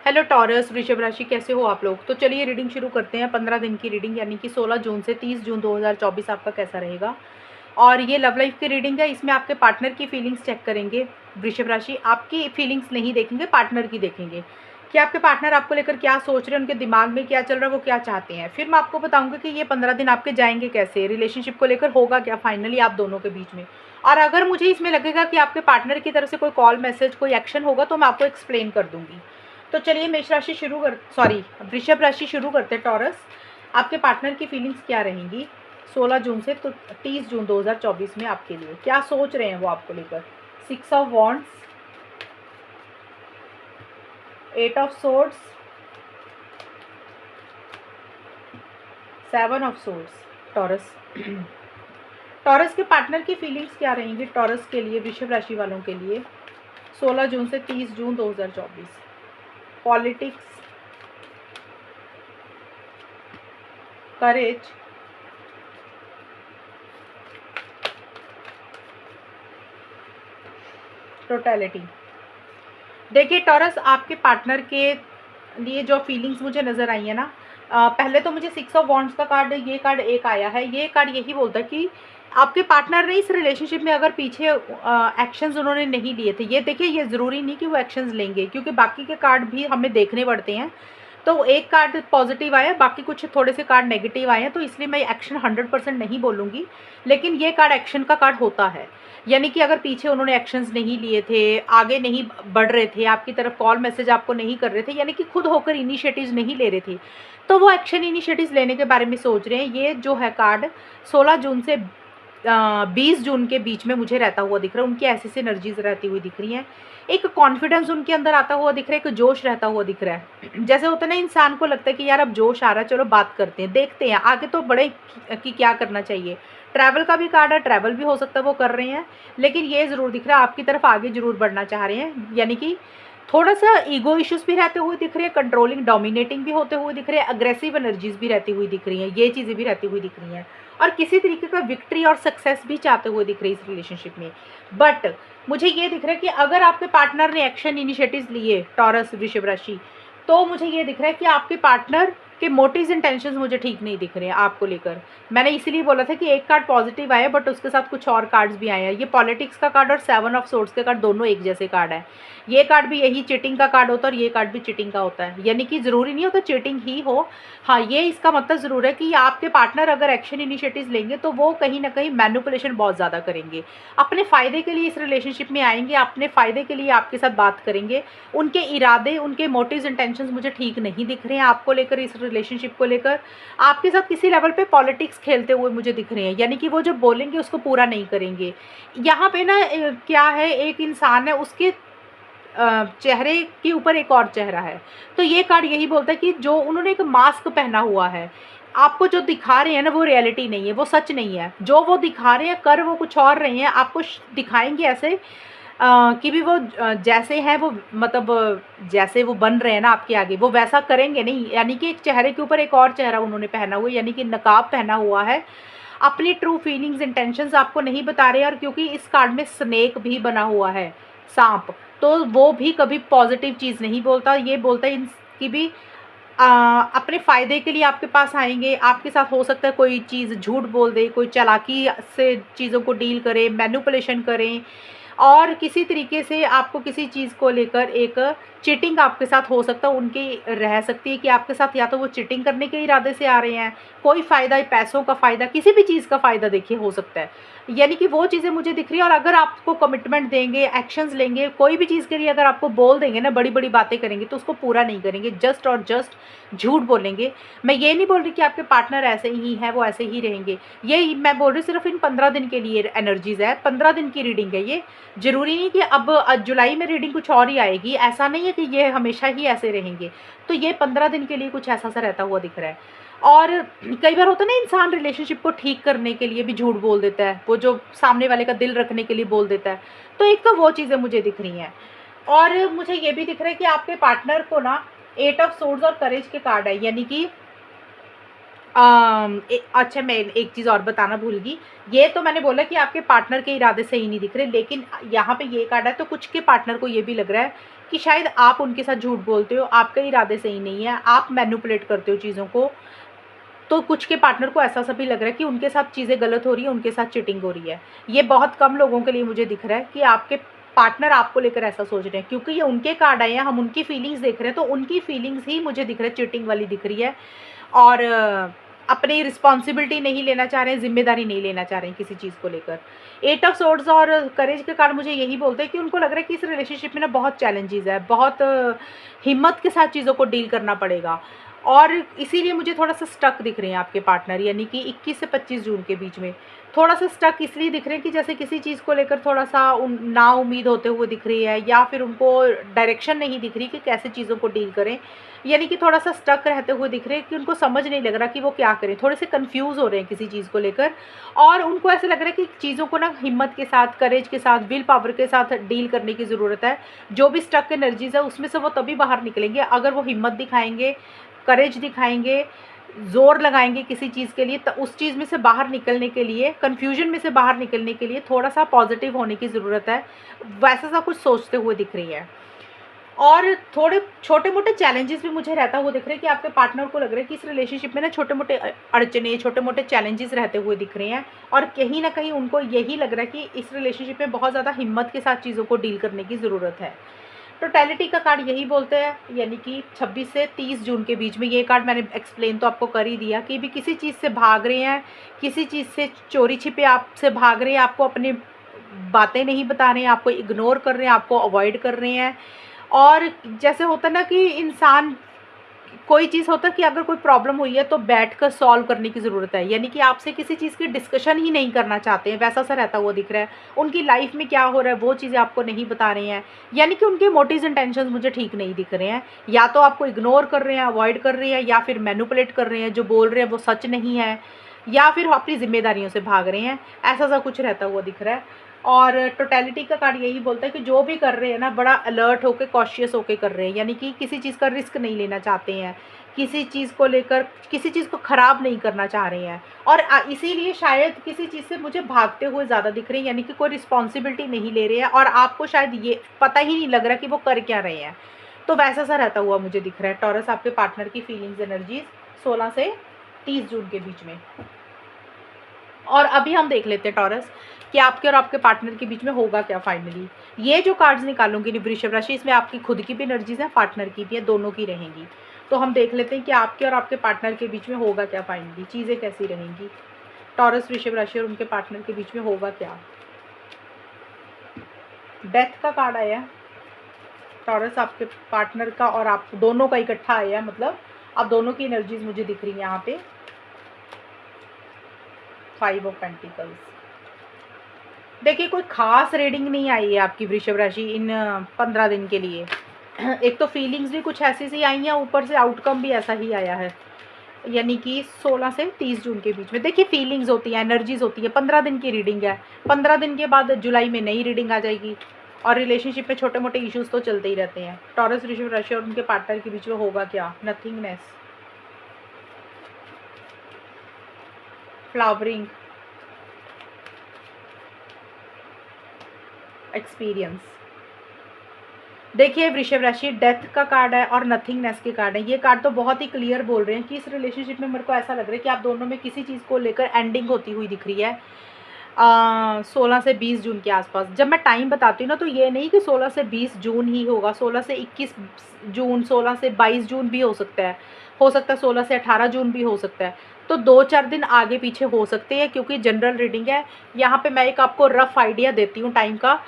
Hello taurus, वृषभ राशि, कैसे हो आप लोग। तो चलिए रीडिंग शुरू करते हैं। 15 दिन की रीडिंग यानी कि 16 जून से 30 जून 2024 आपका कैसा रहेगा। और ये लव लाइफ की रीडिंग है। इसमें आपके पार्टनर की फीलिंग्स चेक करेंगे। वृषभ राशि आपकी फीलिंग्स नहीं देखेंगे, पार्टनर की देखेंगे कि आपके पार्टनर आपको लेकर क्या सोच रहे हैं, उनके दिमाग में क्या चल रहा है, वो क्या चाहते हैं। फिर मैं आपको बताऊंगी कि ये 15 दिन आपके जाएंगे कैसे, रिलेशनशिप को लेकर होगा क्या फाइनली आप दोनों के बीच में। और अगर मुझे इसमें लगेगा कि आपके पार्टनर की तरफ से कोई कॉल मैसेज कोई एक्शन होगा तो मैं आपको एक्सप्लेन कर दूंगी। तो चलिए मेष राशि शुरू कर सॉरी वृषभ राशि शुरू करते हैं। टॉरस, आपके पार्टनर की फीलिंग्स क्या रहेंगी 16 जून से तो 30 जून 2024 में आपके लिए, क्या सोच रहे हैं वो आपको लेकर। 6 of wands, 8 of swords, 7 of swords. Taurus taurus के पार्टनर की फीलिंग्स क्या रहेंगी टॉरस के लिए, वृषभ राशि वालों के लिए 16 जून से 30 जून 2024। पॉलिटिक्स, करेज, टोटलिटी। देखिए टॉरस, आपके पार्टनर के लिए जो फीलिंग्स मुझे नज़र आई है ना, पहले तो मुझे 6 ऑफ वॉन्ड्स का कार्ड, ये कार्ड एक आया है। ये कार्ड यही बोलता है कि आपके पार्टनर ने इस रिलेशनशिप में अगर पीछे एक्शंस उन्होंने नहीं लिए थे, ये देखिए ये ज़रूरी नहीं कि वो एक्शंस लेंगे, क्योंकि बाकी के कार्ड भी हमें देखने पड़ते हैं। तो एक कार्ड पॉजिटिव आया, बाकी कुछ थोड़े से कार्ड नेगेटिव आए हैं, तो इसलिए मैं एक्शन 100% नहीं बोलूँगी, लेकिन ये कार्ड एक्शन का कार्ड होता है। यानी कि अगर पीछे उन्होंने एक्शंस नहीं लिए थे, आगे नहीं बढ़ रहे थे, आपकी तरफ कॉल मैसेज आपको नहीं कर रहे थे, यानी कि खुद होकर इनिशिएटिव्स नहीं ले रहे थे, तो वो एक्शन इनिशिएटिव्स लेने के बारे में सोच रहे हैं। ये जो है कार्ड 16 जून से 20 जून के बीच में मुझे रहता हुआ दिख रहा है। उनकी ऐसी एनर्जीज रहती हुई दिख रही हैं। एक कॉन्फिडेंस उनके अंदर आता हुआ दिख रहा है, एक जोश रहता हुआ दिख रहा है। जैसे होता है ना, इंसान को लगता है कि यार अब जोश आ रहा है, चलो बात करते हैं, देखते हैं आगे तो बड़े कि क्या करना चाहिए। ट्रैवल का भी कार्ड है, ट्रैवल भी हो सकता है वो कर रहे हैं, लेकिन ये ज़रूर दिख रहा है आपकी तरफ आगे जरूर बढ़ना चाह रहे हैं। यानी कि थोड़ा सा ईगो इश्यूज भी रहते हुए दिख रहे हैं, कंट्रोलिंग डोमिनेटिंग भी होते हुए दिख रहे हैं, अग्रेसिव एनर्जीज भी रहती हुई दिख रही हैं, ये चीज़ें भी रहती हुई दिख रही हैं, और किसी तरीके का विक्ट्री और सक्सेस भी चाहते हुए दिख रही है इस रिलेशनशिप में। बट मुझे ये दिख रहा है कि अगर आपके पार्टनर ने एक्शन इनिशिएटिव्स लिए, टॉरस वृषभ राशि, तो मुझे ये दिख रहा है कि आपके पार्टनर के मोटिव्स इंटेंशंस मुझे ठीक नहीं दिख रहे हैं आपको लेकर। मैंने इसीलिए बोला था कि एक कार्ड पॉजिटिव आया, बट उसके साथ कुछ और कार्ड्स भी आए हैं। ये पॉलिटिक्स का कार्ड और 7 ऑफ सोर्ड्स के कार्ड दोनों एक जैसे कार्ड है। ये कार्ड भी यही चीटिंग का कार्ड होता है और ये कार्ड भी चीटिंग का होता है, यानी कि ज़रूरी नहीं होता चीटिंग ही हो। हाँ, ये इसका मतलब ज़रूर है कि आपके पार्टनर अगर एक्शन इनिशिएटिव्स लेंगे तो वो कहीं ना कहीं मैनिपुलेशन बहुत ज़्यादा करेंगे, अपने फ़ायदे के लिए इस रिलेशनशिप में आएंगे, अपने फ़ायदे के लिए आपके साथ बात करेंगे। उनके इरादे, उनके मोटिव्स इंटेंशंस मुझे ठीक नहीं दिख रहे हैं आपको लेकर, इस रिलेशनशिप को लेकर। आपके साथ किसी लेवल पे पॉलिटिक्स खेलते हुए मुझे दिख रहे हैं, यानी कि वो जो बोलेंगे उसको पूरा नहीं करेंगे। यहाँ पे ना क्या है, एक इंसान है, उसके चेहरे के ऊपर एक और चेहरा है। तो ये कार्ड यही बोलता है कि जो उन्होंने एक मास्क पहना हुआ है, आपको जो दिखा रहे हैं ना वो रियलिटी नहीं है, वो सच नहीं है। जो वो दिखा रहे हैं कर वो कुछ और रहे हैं, आपको दिखाएंगे ऐसे कि भी वो जैसे हैं वो, मतलब जैसे वो बन रहे हैं ना आपके आगे, वो वैसा करेंगे नहीं। यानी कि एक चेहरे के ऊपर एक और चेहरा उन्होंने पहना हुआ है, यानी कि नकाब पहना हुआ है। अपनी ट्रू फीलिंग्स इंटेंशंस आपको नहीं बता रहे। और क्योंकि इस कार्ड में स्नेक भी बना हुआ है, सांप, तो वो भी कभी पॉजिटिव चीज़ नहीं बोलता। ये बोलता है कि भी अपने फ़ायदे के लिए आपके पास आएंगे, आपके साथ हो सकता है कोई चीज़ झूठ बोल दे, कोई चालाकी से चीज़ों को डील करे, मैनिपुलेशन करें, और किसी तरीके से आपको किसी चीज़ को लेकर एक चीटिंग आपके साथ हो सकता है, उनकी रह सकती है कि आपके साथ या तो वो चीटिंग करने के इरादे से आ रहे हैं, कोई फ़ायदा, पैसों का फ़ायदा, किसी भी चीज़ का फ़ायदा देखिए हो सकता है। यानी कि वो चीज़ें मुझे दिख रही है। और अगर आपको कमिटमेंट देंगे, एक्शंस लेंगे, कोई भी चीज़ के लिए अगर आपको बोल देंगे ना, बड़ी बड़ी बातें करेंगे, तो उसको पूरा नहीं करेंगे, जस्ट और जस्ट झूठ बोलेंगे। मैं ये नहीं बोल रही कि आपके पार्टनर ऐसे ही हैं, वो ऐसे ही रहेंगे। ये मैं बोल रही सिर्फ इन 15 दिन के लिए एनर्जीज है, 15 दिन की रीडिंग है ये। ज़रूरी नहीं कि अब जुलाई में रीडिंग कुछ और ही आएगी, ऐसा नहीं है कि ये हमेशा ही ऐसे रहेंगे। तो ये 15 दिन के लिए कुछ ऐसा सा रहता हुआ दिख रहा है। और कई बार होता है ना, इंसान रिलेशनशिप को ठीक करने के लिए भी झूठ बोल देता है, वो जो सामने वाले का दिल रखने के लिए बोल देता है। तो एक तो वो चीज़ें मुझे दिख रही हैं। और मुझे ये भी दिख रहा है कि आपके पार्टनर को ना 8 ऑफ सोर्ड्स और करेज के कार्ड है, यानी कि अच्छा, मैं एक चीज़ और बताना भूल गई। ये तो मैंने बोला कि आपके पार्टनर के इरादे सही नहीं दिख रहे, लेकिन यहाँ पे ये कार्ड है तो कुछ के पार्टनर को ये भी लग रहा है कि शायद आप उनके साथ झूठ बोलते हो, आपके इरादे सही नहीं है, आप मैनिपुलेट करते हो चीज़ों को। तो कुछ के पार्टनर को ऐसा सा भी लग रहा है कि उनके साथ चीज़ें गलत हो रही है, उनके साथ चीटिंग हो रही है। ये बहुत कम लोगों के लिए मुझे दिख रहा है कि आपके पार्टनर आपको लेकर ऐसा सोच रहे हैं, क्योंकि ये उनके कार्ड आए हैं, हम उनकी फीलिंग्स देख रहे हैं, तो उनकी फीलिंग्स ही मुझे दिख रहा है चीटिंग वाली दिख रही है। और अपनी रिस्पॉन्सिबिलिटी नहीं लेना चाह रहे हैं, ज़िम्मेदारी नहीं लेना चाह रहे हैं किसी चीज़ को लेकर। 8 ऑफ सोर्ड्स और करेज के कार्ड मुझे यही बोलते हैं कि उनको लग रहा है कि इस रिलेशनशिप में ना बहुत चैलेंजेस है, बहुत हिम्मत के साथ चीज़ों को डील करना पड़ेगा। और इसीलिए मुझे थोड़ा-सा स्टक दिख रहे हैं आपके पार्टनर, यानी कि 21 से 25 जून के बीच में। थोड़ा-सा स्टक इसलिए दिख रहे हैं कि जैसे किसी चीज़ को लेकर थोड़ा-सा नाउम्मीद होते हुए दिख रही है, या फिर उनको डायरेक्शन नहीं दिख रही कि कैसे चीज़ों को डील करें। यानी कि थोड़ा-सा स्टक रहते हुए दिख रहे हैं कि उनको समझ नहीं लग रहा कि वो क्या करें, थोड़े से कन्फ्यूज़ हो रहे हैं किसी चीज़ को लेकर। और उनको ऐसा लग रहा है कि चीज़ों को ना हिम्मत के साथ, करेज के साथ, विल पावर के साथ डील करने की ज़रूरत है। जो भी स्टक एनर्जीज़ है उसमें से वो तभी बाहर निकलेंगे अगर वो हिम्मत दिखाएँगे, करेज दिखाएँगे, ज़ोर लगाएँगे किसी चीज़ के लिए। तो उस चीज़ में से बाहर निकलने के लिए, कन्फ्यूजन में से बाहर निकलने के लिए थोड़ा-सा पॉज़िटिव होने की ज़रूरत है। वैसा सा कुछ सोचते हुए दिख रही है। और थोड़े छोटे-मोटे चैलेंजेस भी मुझे रहता हुआ दिख रहे हैं कि आपके पार्टनर को लग रहा है कि इस रिलेशनशिप में ना छोटे-मोटे अड़चने, छोटे-मोटे चैलेंजेस रहते हुए दिख रहे हैं। और कहीं न कहीं उनको यही लग रहा है कि इस रिलेशनशिप में बहुत ज़्यादा हिम्मत के साथ चीज़ों को डील करने की ज़रूरत है। टोटैलिटी का कार्ड यही बोलते हैं, यानी कि 26 से 30 जून के बीच में। ये कार्ड मैंने एक्सप्लेन तो आपको कर ही दिया कि भी किसी चीज़ से भाग रहे हैं, किसी चीज़ से चोरी-छिपे आपसे भाग रहे हैं, आपको अपनी बातें नहीं बता रहे हैं, आपको इग्नोर कर रहे हैं, आपको अवॉइड कर रहे हैं। और जैसे होता है ना कि इंसान, कोई चीज़ होता है कि अगर कोई प्रॉब्लम हुई है तो बैठकर सॉल्व करने की ज़रूरत है, यानी कि आपसे किसी चीज़ की डिस्कशन ही नहीं करना चाहते हैं, वैसा सा रहता हुआ दिख रहा है। उनकी लाइफ में क्या हो रहा है वो चीज़ें आपको नहीं बता रहे हैं, यानी कि उनके मोटिव्स इंटेंशंस मुझे ठीक नहीं दिख रहे हैं। या तो आपको इग्नोर कर रहे हैं, अवॉइड कर रहे हैं, या फिर मैनिपुलेट कर रहे हैं, जो बोल रहे हैं वो सच नहीं है, या फिर अपनी ज़िम्मेदारियों से भाग रहे हैं। ऐसा सा कुछ रहता हुआ दिख रहा है। और टोटैलिटी का कार्ड यही बोलता है कि जो भी कर रहे हैं ना, बड़ा अलर्ट होकर, कॉशियस होकर कर रहे हैं, यानी कि किसी चीज़ का रिस्क नहीं लेना चाहते हैं, किसी चीज़ को लेकर किसी चीज़ को ख़राब नहीं करना चाह रहे हैं। और इसीलिए शायद किसी चीज़ से मुझे भागते हुए ज़्यादा दिख रहे हैं, यानी कि कोई रिस्पॉन्सिबिलिटी नहीं ले रहे हैं, और आपको शायद ये पता ही नहीं लग रहा कि वो कर क्या रहे हैं। तो वैसा सा रहता हुआ मुझे दिख रहा है टॉरस आपके पार्टनर की फीलिंग्स एनर्जीज 16 से 30 जून के बीच में। और अभी हम देख लेते हैं टॉरस कि आपके और आपके पार्टनर के बीच में होगा क्या फाइनली। ये जो कार्ड्स निकालूंगी वृषभ राशि, इसमें आपकी खुद की भी एनर्जीज है, पार्टनर की भी है, दोनों की रहेंगी। तो हम देख लेते हैं कि आपके और आपके पार्टनर के बीच में होगा क्या फाइनली, चीज़ें कैसी रहेंगी। टॉरस वृषभ राशि और उनके पार्टनर के बीच में होगा क्या। डेथ का कार्ड आया है, टॉरस आपके पार्टनर का और आप दोनों का इकट्ठा आया है, मतलब आप दोनों की एनर्जीज मुझे दिख रही है यहाँ पे। 5 ऑफ पेंटिकल्स। देखिए कोई खास रीडिंग नहीं आई है आपकी वृषभ राशि इन 15 दिन के लिए। एक तो फीलिंग्स भी कुछ ऐसी सी आई हैं, ऊपर से आउटकम भी ऐसा ही आया है, यानी कि 16 से 30 जून के बीच में। देखिए फीलिंग्स होती हैं, एनर्जीज होती है, 15 दिन की रीडिंग है। 15 दिन के बाद जुलाई में नई रीडिंग आ जाएगी। और रिलेशनशिप में छोटे मोटे इश्यूज तो चलते ही रहते हैं। टॉरस वृषभ राशि और उनके पार्टनर के बीच में होगा क्या। Nothingness, flowering, experience. देखिए वृषभ राशि, डेथ का कार्ड है और नथिंगनेस के कार्ड है। ये कार्ड तो बहुत ही क्लियर बोल रहे हैं कि इस रिलेशनशिप में मेरे को ऐसा लग रहा है कि आप दोनों में किसी चीज़ को लेकर एंडिंग होती हुई दिख रही है 16 से 20 जून के आसपास। जब मैं टाइम बताती हूँ ना, तो ये नहीं कि 16 से 20 जून ही होगा, 16 से 21 जून, 16 से 22 जून भी हो सकता है, 16 से 18 जून भी हो सकता है। तो 2-4 दिन आगे पीछे हो सकते हैं, क्योंकि जनरल रीडिंग है। यहाँ पे मैं एक आपको रफ आइडिया देती हूँ टाइम का,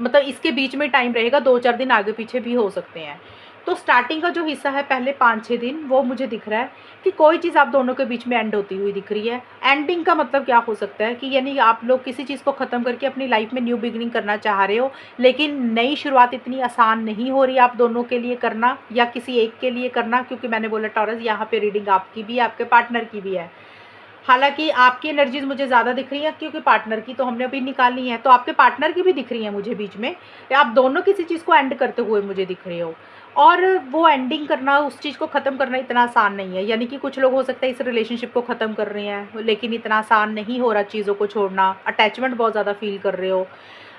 मतलब इसके बीच में टाइम रहेगा, 2-4 दिन आगे पीछे भी हो सकते हैं। तो स्टार्टिंग का जो हिस्सा है पहले 5-6 दिन, वो मुझे दिख रहा है कि कोई चीज़ आप दोनों के बीच में एंड होती हुई दिख रही है। एंडिंग का मतलब क्या हो सकता है कि यानी आप लोग किसी चीज़ को ख़त्म करके अपनी लाइफ में न्यू बिगिनिंग करना चाह रहे हो, लेकिन नई शुरुआत इतनी आसान नहीं हो रही आप दोनों के लिए करना, या किसी एक के लिए करना, क्योंकि मैंने बोला टॉरस यहाँ पे रीडिंग आपकी भी है, आपके पार्टनर की भी है। हालांकि आपकी एनर्जीज मुझे ज़्यादा दिख रही है, क्योंकि पार्टनर की तो हमने अभी निकालनी है, तो आपके पार्टनर की भी दिख रही है मुझे बीच में। आप दोनों किसी चीज़ को एंड करते हुए मुझे दिख रहे हो, और वो एंडिंग करना, उस चीज़ को ख़त्म करना इतना आसान नहीं है। यानी कि कुछ लोग हो सकता है इस रिलेशनशिप को ख़त्म कर रहे हैं, लेकिन इतना आसान नहीं हो रहा चीज़ों को छोड़ना, अटैचमेंट बहुत ज़्यादा फील कर रहे हो।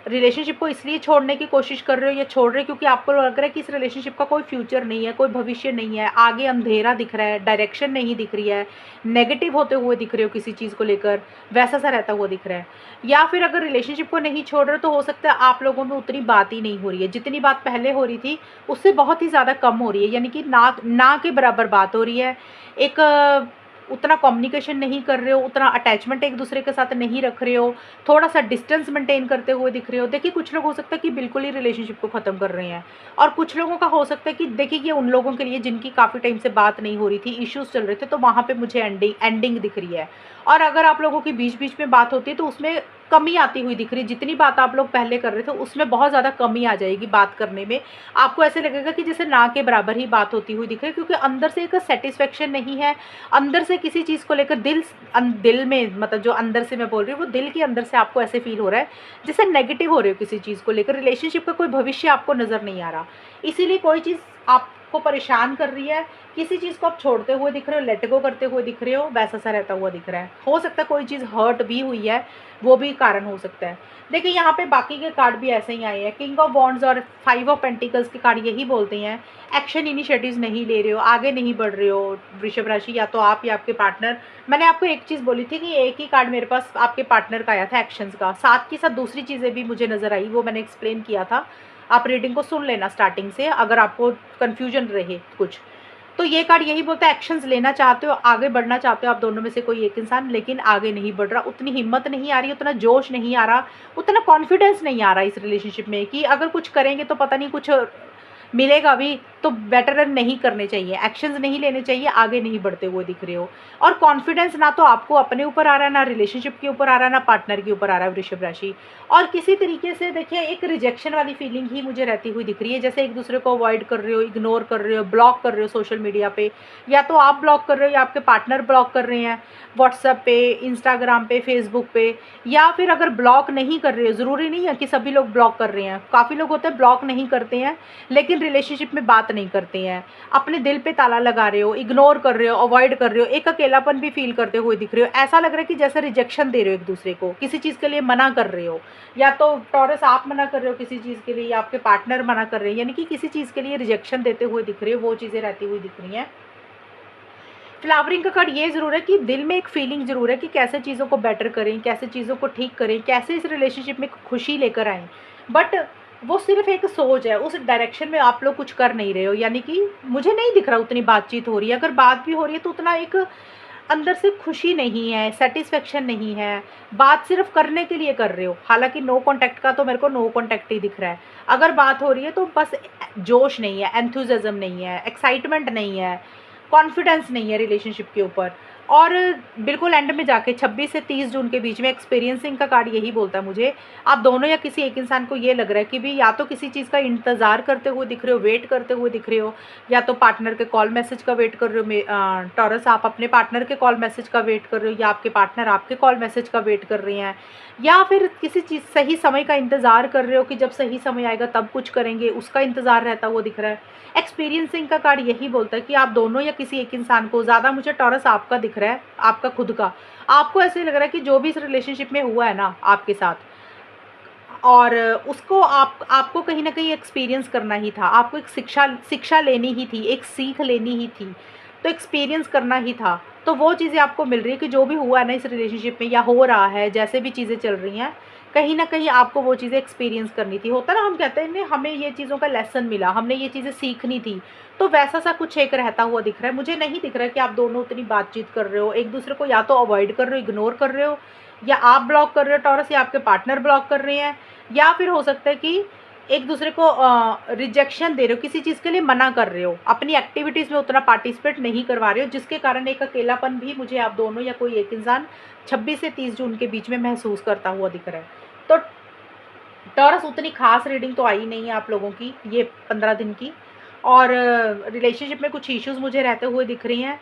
रिलेशनशिप को इसलिए छोड़ने की कोशिश कर रहे हो या छोड़ रहे हो क्योंकि आपको लग रहा है कि इस रिलेशनशिप का कोई फ्यूचर नहीं है, कोई भविष्य नहीं है, आगे अंधेरा दिख रहा है, डायरेक्शन नहीं दिख रही है, नेगेटिव होते हुए दिख रहे हो किसी चीज़ को लेकर, वैसा सा रहता हुआ दिख रहा है। या फिर अगर रिलेशनशिप को नहीं छोड़ रहे हो तो हो सकता है आप लोगों में उतनी बात ही नहीं हो रही है, जितनी बात पहले हो रही थी उससे बहुत ही ज़्यादा कम हो रही है, यानी कि ना ना के बराबर बात हो रही है। एक उतना कम्युनिकेशन नहीं कर रहे हो, उतना अटैचमेंट एक दूसरे के साथ नहीं रख रहे हो, थोड़ा सा डिस्टेंस मेंटेन करते हुए दिख रहे हो। देखिए कुछ लोग हो सकता है कि बिल्कुल ही रिलेशनशिप को ख़त्म कर रहे हैं, और कुछ लोगों का हो सकता है कि देखिए ये उन लोगों के लिए जिनकी काफ़ी टाइम से बात नहीं हो रही थी, इश्यूज़ चल रहे थे, तो वहाँ पे मुझे एंडिंग दिख रही है। और अगर आप लोगों की बीच बीच में बात होती है तो उसमें कमी आती हुई दिख रही है। जितनी बात आप लोग पहले कर रहे थे उसमें बहुत ज़्यादा कमी आ जाएगी बात करने में। आपको ऐसे लगेगा कि जैसे ना के बराबर ही बात होती हुई दिख रही है, क्योंकि अंदर से एक सेटिस्फेक्शन नहीं है, अंदर से किसी चीज़ को लेकर दिल में, मतलब जो अंदर से मैं बोल रही हूँ वो दिल के अंदर से आपको ऐसे फील हो रहा है जैसे नेगेटिव हो रहे हो किसी चीज़ को लेकर। रिलेशनशिप का कोई भविष्य आपको नज़र नहीं आ रहा, इसीलिए कोई चीज़ आपको परेशान कर रही है, किसी चीज़ को आप छोड़ते हुए दिख रहे हो, लेट गो करते हुए दिख रहे हो, वैसा सा रहता हुआ दिख रहा है। हो सकता है कोई चीज़ हर्ट भी हुई है, वो भी कारण हो सकता है। देखिए यहाँ पे बाकी के कार्ड भी ऐसे ही आए हैं, किंग ऑफ वॉन्ड्स और 5 ऑफ पेंटिकल्स के कार्ड यही बोलते हैं एक्शन इनिशिएटिव्स नहीं ले रहे हो, आगे नहीं बढ़ रहे हो वृषभ राशि, या तो आप या आपके पार्टनर। मैंने आपको एक चीज़ बोली थी कि एक ही कार्ड मेरे पास आपके पार्टनर का आया था एक्शंस का, साथ के साथ दूसरी चीज़ें भी मुझे नज़र आई, वो मैंने एक्सप्लेन किया था। आप रीडिंग को सुन लेना स्टार्टिंग से अगर आपको कन्फ्यूजन रहे कुछ। तो ये कार्ड यही बोलता है एक्शंस लेना चाहते हो, आगे बढ़ना चाहते हो आप दोनों में से कोई एक इंसान, लेकिन आगे नहीं बढ़ रहा, उतनी हिम्मत नहीं आ रही, उतना जोश नहीं आ रहा, उतना कॉन्फिडेंस नहीं आ रहा इस रिलेशनशिप में कि अगर कुछ करेंगे तो पता नहीं कुछ मिलेगा भी, तो बेटर नहीं करने चाहिए, एक्शंस नहीं लेने चाहिए, आगे नहीं बढ़ते हुए दिख रहे हो। और कॉन्फिडेंस ना तो आपको अपने ऊपर आ रहा है, ना रिलेशनशिप के ऊपर आ रहा है, ना पार्टनर के ऊपर आ रहा है वृषभ राशि। और किसी तरीके से देखिए एक रिजेक्शन वाली फीलिंग ही मुझे रहती हुई दिख रही है, जैसे एक दूसरे को अवॉइड कर रहे हो, इग्नोर कर रहे हो, ब्लॉक कर रहे हो सोशल मीडिया पे, या तो आप ब्लॉक कर रहे हो या आपके पार्टनर ब्लॉक कर रहे हैं व्हाट्सएप पे, इंस्टाग्राम पे, फेसबुक पे। या फिर अगर ब्लॉक नहीं कर रहे हो, ज़रूरी नहीं है कि सभी लोग ब्लॉक कर रहे हैं, काफ़ी लोग होते हैं ब्लॉक नहीं करते हैं लेकिन रिलेशनशिप में बात नहीं करते हैं, अपने दिल पे ताला लगा रहे हो, इग्नोर कर रहे हो, अवॉइड कर रहे हो, एक अकेलापन भी फील करते हुए दिख रहे हो। ऐसा लग रहा है कि जैसे रिजेक्शन दे रहे हो एक दूसरे को, किसी चीज़ के लिए मना कर रहे हो, या तो टॉरस आप मना कर रहे हो किसी चीज़ के लिए, या आपके पार्टनर मना कर रहे हैं, यानी कि किसी चीज़ के लिए रिजेक्शन देते हुए दिख रहे हो, वो चीज़ें रहती हुई दिख रही हैं। फ्लावरिंग का कार्ड ये ज़रूर है कि दिल में एक फीलिंग ज़रूर है कि कैसे चीज़ों को बेटर करें, कैसे चीज़ों को ठीक करें, कैसे इस रिलेशनशिप में खुशी लेकर आएँ, बट वो सिर्फ एक सोच है, उस डायरेक्शन में आप लोग कुछ कर नहीं रहे हो, यानी कि मुझे नहीं दिख रहा उतनी बातचीत हो रही है, अगर बात भी हो रही है तो उतना एक अंदर से खुशी नहीं है, सेटिस्फेक्शन नहीं है, बात सिर्फ करने के लिए कर रहे हो। हालांकि नो कॉन्टैक्ट का तो मेरे को नो कॉन्टैक्ट ही दिख रहा है, अगर बात हो रही है तो बस जोश नहीं है, एंथुसिज्म नहीं है, एक्साइटमेंट नहीं है, कॉन्फिडेंस नहीं है रिलेशनशिप के ऊपर। और बिल्कुल एंड में जाके 26 से 30 जून के बीच में एक्सपीरियंसिंग का कार्ड यही बोलता है मुझे, आप दोनों या किसी एक इंसान को ये लग रहा है कि भी या तो किसी चीज़ का इंतज़ार करते हुए दिख रहे हो, वेट करते हुए दिख रहे हो, या तो पार्टनर के कॉल मैसेज का वेट कर रहे हो, टॉरस आप अपने पार्टनर के कॉल मैसेज का वेट कर रहे हो, या आपके पार्टनर आपके कॉल मैसेज का वेट कर रहे हैं, या फिर किसी चीज़ सही समय का इंतज़ार कर रहे हो कि जब सही समय आएगा तब कुछ करेंगे, उसका इंतज़ार रहता हुआ दिख रहा है। एक्सपीरियंसिंग का कार्ड यही बोलता है कि आप दोनों या किसी एक इंसान को, ज़्यादा मुझे टॉरस आपका दिख रहा है, आपका खुद का, आपको ऐसे लग रहा है कि जो भी इस रिलेशनशिप में हुआ है ना आपके साथ, और उसको आपको कहीं न कहीं एक्सपीरियंस करना ही था, आपको एक शिक्षा लेनी ही थी, एक सीख लेनी ही थी, तो एक्सपीरियंस करना ही था। तो वो चीज़ें आपको मिल रही है कि जो भी हुआ है ना इस रिलेशनशिप में या हो रहा है, जैसे भी चीज़ें चल रही हैं, कहीं न कहीं आपको वो चीज़ें एक्सपीरियंस करनी थी। होता है ना, हम कहते हैं ना हमें ये चीज़ों का लेसन मिला, हमने ये चीज़ें सीखनी थी, तो वैसा सा कुछ एक रहता हुआ दिख रहा है। मुझे नहीं दिख रहा है कि आप दोनों उतनी बातचीत कर रहे हो, एक दूसरे को या तो अवॉइड कर रहे हो, इग्नोर कर रहे हो, या आप ब्लॉक कर रहे हो टॉरस, या आपके पार्टनर ब्लॉक कर रहे हैं, या फिर हो सकता है कि एक दूसरे को रिजेक्शन दे रहे हो, किसी चीज़ के लिए मना कर रहे हो, अपनी एक्टिविटीज़ में उतना पार्टिसिपेट नहीं करवा रहे हो, जिसके कारण एक अकेलापन भी मुझे आप दोनों या कोई एक इंसान 26 से 30 जून के बीच में महसूस करता हुआ दिख रहा है। तो टॉरस उतनी खास रीडिंग तो आई नहीं है आप लोगों की ये 15 दिन की, और रिलेशनशिप में कुछ इश्यूज़ मुझे रहते हुए दिख रही हैं,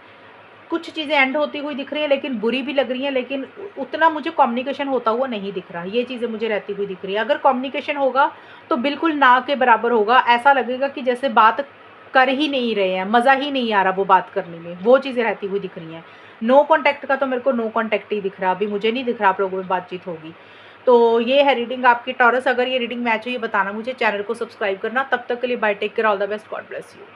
कुछ चीज़ें एंड होती हुई दिख रही हैं, लेकिन बुरी भी लग रही हैं, लेकिन उतना मुझे कम्युनिकेशन होता हुआ नहीं दिख रहा, ये चीज़ें मुझे रहती हुई दिख रही है। अगर कम्युनिकेशन होगा तो बिल्कुल ना के बराबर होगा, ऐसा लगेगा कि जैसे बात कर ही नहीं रहे हैं, मज़ा ही नहीं आ रहा वो बात करने में, वो चीज़ें रहती हुई दिख रही हैं। नो कॉन्टैक्ट का तो मेरे को नो कॉन्टैक्ट ही दिख रहा, अभी मुझे नहीं दिख रहा आप लोगों में बातचीत होगी। तो ये है रीडिंग आपकी टॉरस। अगर ये रीडिंग मैच हो ये बताना मुझे, चैनल को सब्सक्राइब करना। तब तक के लिए bye, take care, all the best, God bless you.